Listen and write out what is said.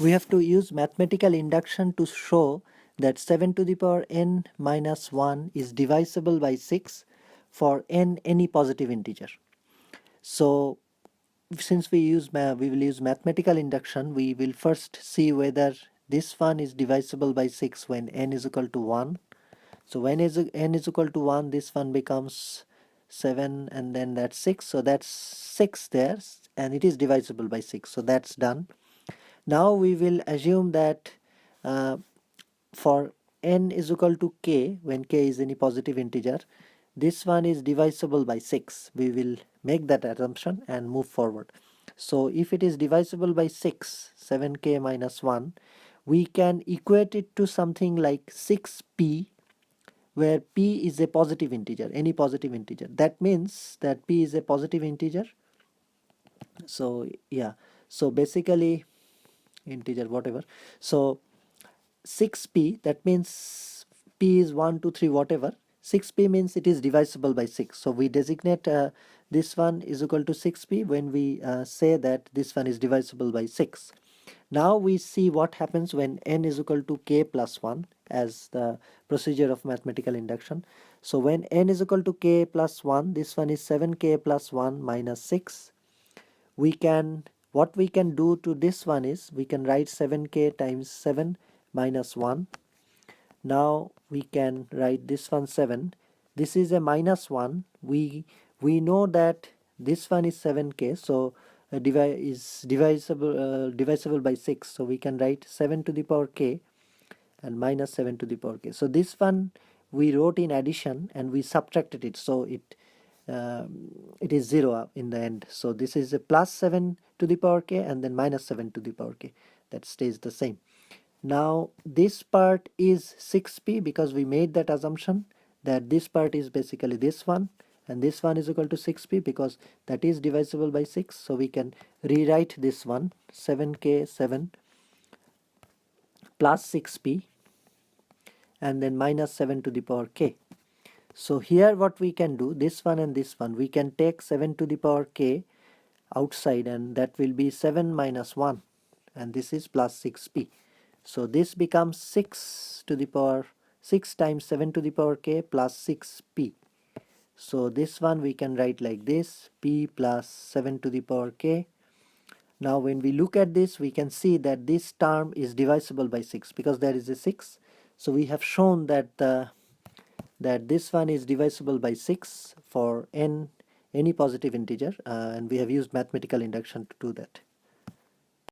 we have to use mathematical induction to show that 7 to the power n minus 1 is divisible by 6 for n any positive integer. So since we will use mathematical induction, we will first see whether this one is divisible by 6 when n is equal to 1. So when n is equal to 1, this one becomes 7 and then that's 6. So that's 6 there and it is divisible by 6. So that's done. Now we will assume that for n is equal to k, when k is any positive integer, this one is divisible by 6. We will make that assumption and move forward. So if it is divisible by 6, 7k minus 1, we can equate it to something like 6p, where p is a positive integer, any positive integer. That means that p is a positive integer. So yeah, so basically integer whatever. So 6p, that means p is 1 2 3 whatever. 6p means it is divisible by 6. So we designate this one is equal to 6p when we say that this one is divisible by 6. Now we see what happens when n is equal to k plus 1 as the procedure of mathematical induction. So when n is equal to k plus 1, this one is 7k plus 1 minus 6. What we can do to this one is we can write 7k times 7 minus 1. Now we can write this one 7. This is a minus 1. We know that this one is 7k, so is divisible by 6. So we can write 7 to the power k and minus 7 to the power k. So this one we wrote in addition and we subtracted it, so it is 0 in the end. So this is a plus 7 to the power k and then minus 7 to the power k. That stays the same. Now this part is 6p because we made that assumption that this part is basically this one, and this one is equal to 6p because that is divisible by 6. So we can rewrite this one 7k 7 plus 6p and then minus 7 to the power k. So here what we can do, this one and this one, we can take 7 to the power k outside and that will be 7 minus 1 and this is plus 6p. So this becomes 6 to the power 6 times 7 to the power k plus 6p. So this one we can write like this, p plus 7 to the power k. Now when we look at this, we can see that this term is divisible by 6 because there is a 6. So we have shown that that this one is divisible by 6 for any positive integer, and we have used mathematical induction to do that.